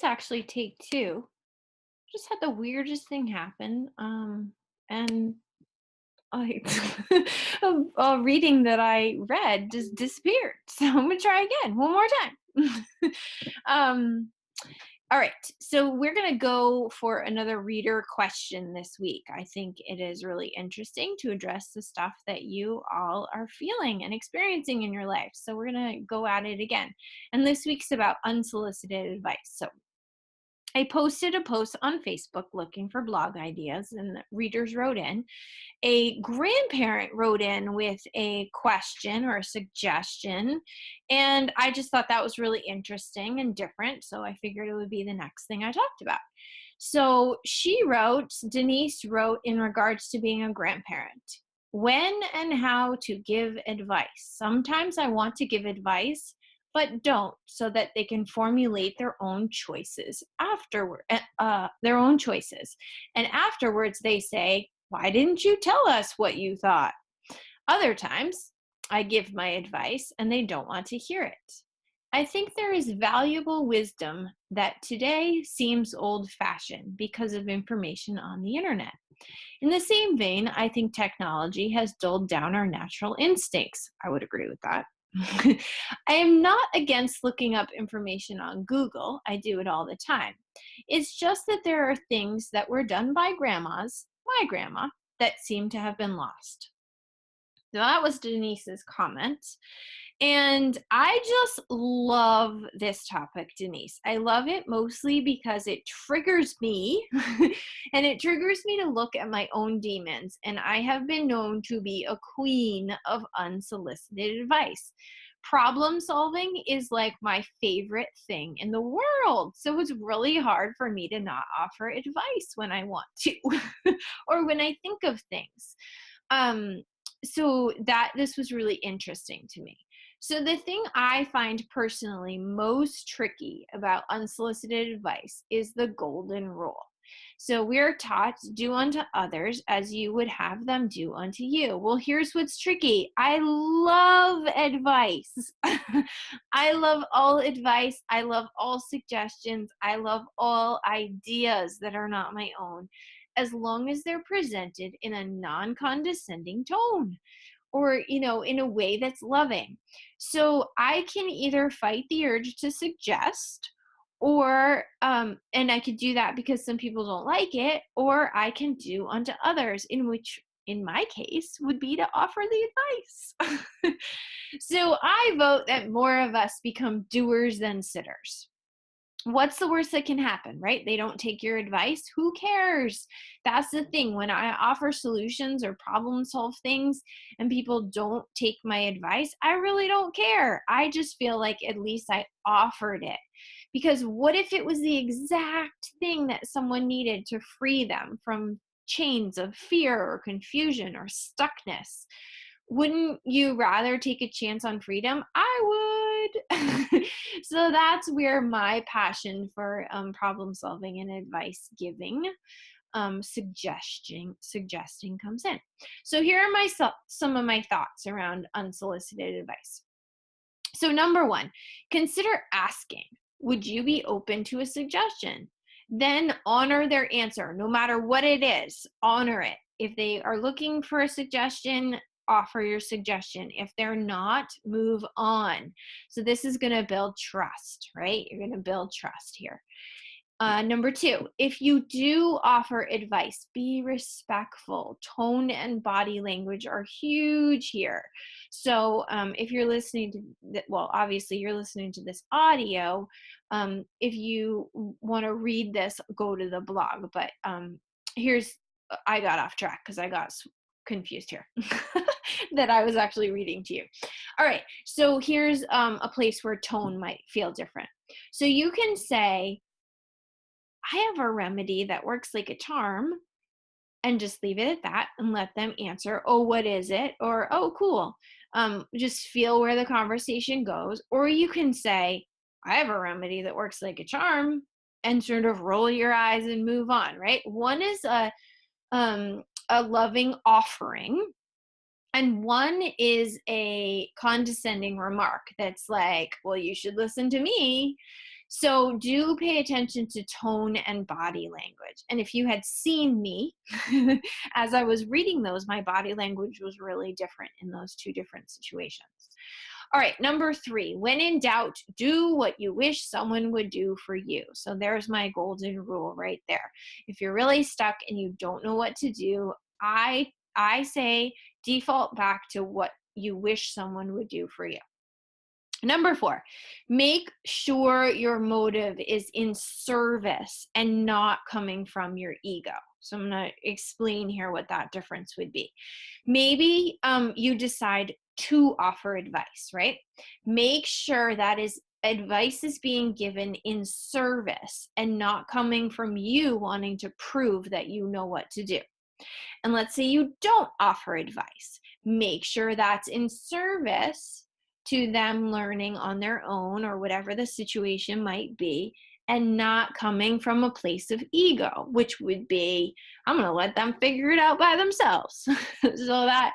was actually take two. Just had the weirdest thing happen. And I a reading that I read just disappeared. So I'm gonna try again one more time. um, all right. So we're gonna go for another reader question this week. I think it is really interesting to address the stuff that you all are feeling and experiencing in your life. So we're gonna go at it again. And this week's about unsolicited advice. So I posted a post on Facebook looking for blog ideas, and the readers wrote in. A grandparent wrote in with a question or a suggestion, and I just thought that was really interesting and different. So I figured it would be the next thing I talked about. So Denise wrote in regards to being a grandparent. When and how to give advice. Sometimes I want to give advice, but don't, so that they can formulate their own choices afterward. Their own choices, and afterwards they say, "Why didn't you tell us what you thought?" Other times, I give my advice and they don't want to hear it. I think there is valuable wisdom that today seems old fashioned because of information on the internet. In the same vein, I think technology has dulled down our natural instincts. I would agree with that. I am not against looking up information on Google. I do it all the time. It's just that there are things that were done by grandmas, my grandma, that seem to have been lost. So that was Denise's comment. And I just love this topic, Denise. I love it mostly because it triggers me and it triggers me to look at my own demons. And I have been known to be a queen of unsolicited advice. Problem solving is like my favorite thing in the world. So it's really hard for me to not offer advice when I want to or when I think of things. Um, so that this was really interesting to me. So the thing I find personally most tricky about unsolicited advice is the golden rule. So we're taught to do unto others as you would have them do unto you. Well, here's what's tricky. I love advice. I love all advice. I love all suggestions. I love all ideas that are not my own, as long as they're presented in a non-condescending tone or in a way that's loving. So I can either fight the urge to suggest, or and I could do that because some people don't like it, or I can do unto others, in which in my case would be to offer the advice. So I vote that more of us become doers than sitters. What's the worst that can happen, right? They don't take your advice. Who cares? That's the thing. When I offer solutions or problem solve things and people don't take my advice, I really don't care. I just feel like at least I offered it. Because what if it was the exact thing that someone needed to free them from chains of fear or confusion or stuckness? Wouldn't you rather take a chance on freedom? I would. So that's where my passion for problem solving and advice giving, suggesting comes in. So here are some of my thoughts around unsolicited advice. So number one, consider asking, would you be open to a suggestion? Then honor their answer, no matter what it is, honor it. If they are looking for a suggestion, offer your suggestion. If they're not, move on. So this is going to build trust, right? You're going to build trust here. Number two, if you do offer advice, be respectful. Tone and body language are huge here. So if you're listening to, well, obviously you're listening to this audio. If you want to read this, go to the blog. But I got off track because I got confused here that I was actually reading to you. All right, so here's a place where tone might feel different. So you can say, I have a remedy that works like a charm, and just leave it at that and let them answer, oh, what is it? Or, oh, cool. Just feel where the conversation goes. Or you can say, I have a remedy that works like a charm, and sort of roll your eyes and move on, right? One is a loving offering, and one is a condescending remark that's like, well, you should listen to me. So do pay attention to tone and body language. And if you had seen me as I was reading those, my body language was really different in those two different situations. All right, number three, when in doubt, do what you wish someone would do for you. So there's my golden rule right there. If you're really stuck and you don't know what to do, I say default back to what you wish someone would do for you. Number four, make sure your motive is in service and not coming from your ego. So I'm going to explain here what that difference would be. Maybe you decide to offer advice, right? Make sure that is advice is being given in service and not coming from you wanting to prove that you know what to do. And let's say you don't offer advice. Make sure that's in service to them learning on their own or whatever the situation might be, and not coming from a place of ego, which would be, I'm going to let them figure it out by themselves. So that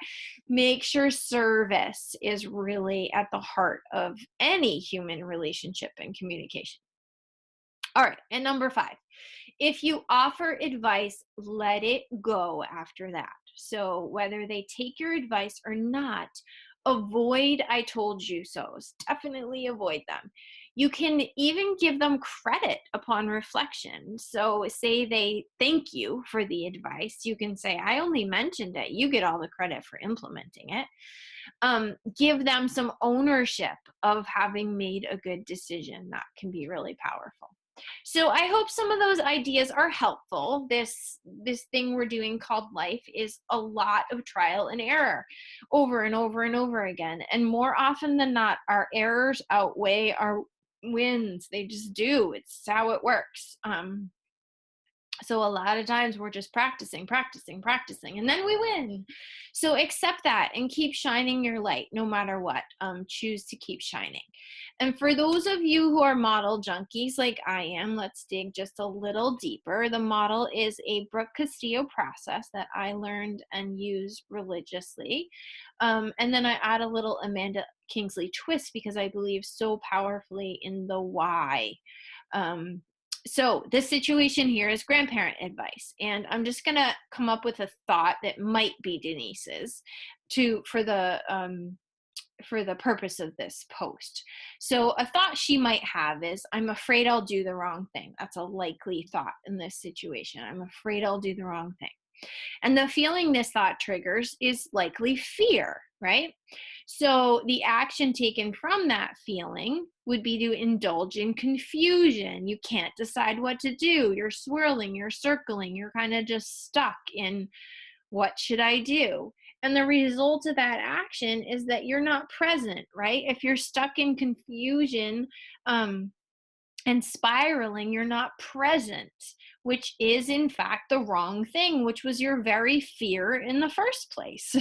make sure service is really at the heart of any human relationship and communication. All right. And number five, if you offer advice, let it go after that. So whether they take your advice or not, avoid I told you so's. Definitely avoid them. You can even give them credit upon reflection. So say they thank you for the advice. You can say, I only mentioned it. You get all the credit for implementing it. Give them some ownership of having made a good decision. That can be really powerful. So I hope some of those ideas are helpful. This thing we're doing called life is a lot of trial and error over and over and over again. And more often than not, our errors outweigh our wins. They just do. It's how it works. So a lot of times we're just practicing, and then we win. So accept that and keep shining your light no matter what. Choose to keep shining. And for those of you who are model junkies like I am, let's dig just a little deeper. The model is a Brooke Castillo process that I learned and use religiously. And then I add a little Amanda Kingsley twist because I believe so powerfully in the why. So this situation here is grandparent advice, and I'm just going to come up with a thought that might be Denise's for the purpose of this post. So a thought she might have is, I'm afraid I'll do the wrong thing. That's a likely thought in this situation. I'm afraid I'll do the wrong thing. And the feeling this thought triggers is likely fear, right? So the action taken from that feeling would be to indulge in confusion. You can't decide what to do. You're swirling, you're circling, you're kind of just stuck in what should I do? And the result of that action is that you're not present, right? If you're stuck in confusion, and spiraling, you're not present, which is in fact the wrong thing, which was your very fear in the first place.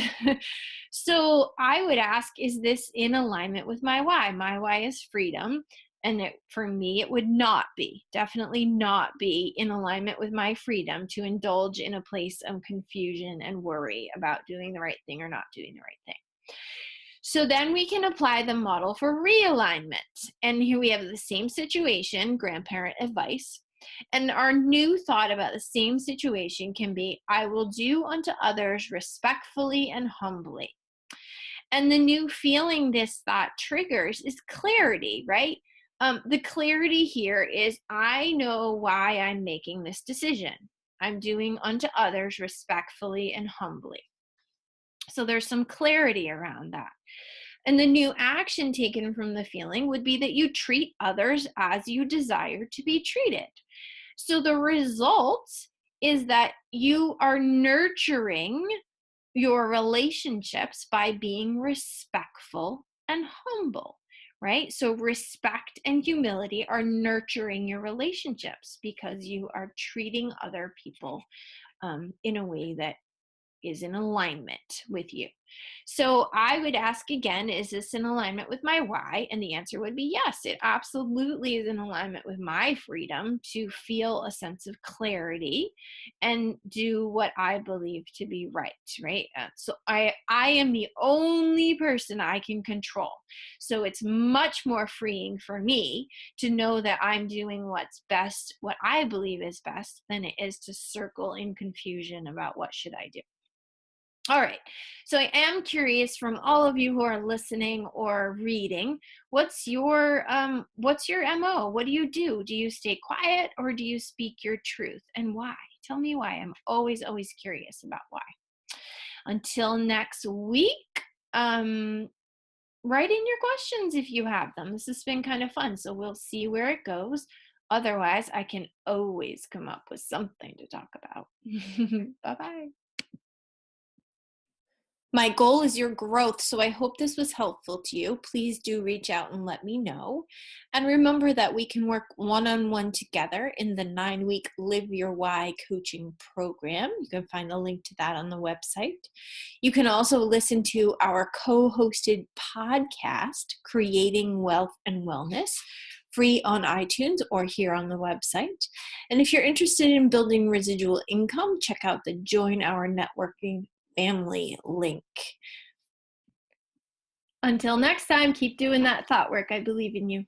So I would ask, is this in alignment with my why? My why is freedom. And for me, it would not be, definitely not be in alignment with my freedom to indulge in a place of confusion and worry about doing the right thing or not doing the right thing. So then we can apply the model for realignment. And here we have the same situation, grandparent advice. And our new thought about the same situation can be, I will do unto others respectfully and humbly. And the new feeling this thought triggers is clarity, right? The clarity here is, I know why I'm making this decision. I'm doing unto others respectfully and humbly. So there's some clarity around that. And the new action taken from the feeling would be that you treat others as you desire to be treated. So the result is that you are nurturing your relationships by being respectful and humble, right? So respect and humility are nurturing your relationships because you are treating other people in a way that is in alignment with you. So I would ask again, is this in alignment with my why? And the answer would be yes, it absolutely is in alignment with my freedom to feel a sense of clarity and do what I believe to be right, right? So I am the only person I can control. So it's much more freeing for me to know that I'm doing what's best, what I believe is best, than it is to circle in confusion about what should I do. All right. So I am curious from all of you who are listening or reading, what's your MO? What do you do? Do you stay quiet or do you speak your truth, and why? Tell me why. I'm always curious about why. Until next week, um write in your questions if you have them. This has been kind of fun, so we'll see where it goes. Otherwise, I can always come up with something to talk about. Bye-bye. My goal is your growth, so I hope this was helpful to you. Please do reach out and let me know. And remember that we can work one-on-one together in the 9-week Live Your Why coaching program. You can find the link to that on the website. You can also listen to our co-hosted podcast, Creating Wealth and Wellness, free on iTunes or here on the website. And if you're interested in building residual income, check out the Join Our Networking Family link. Until next time, keep doing that thought work. I believe in you.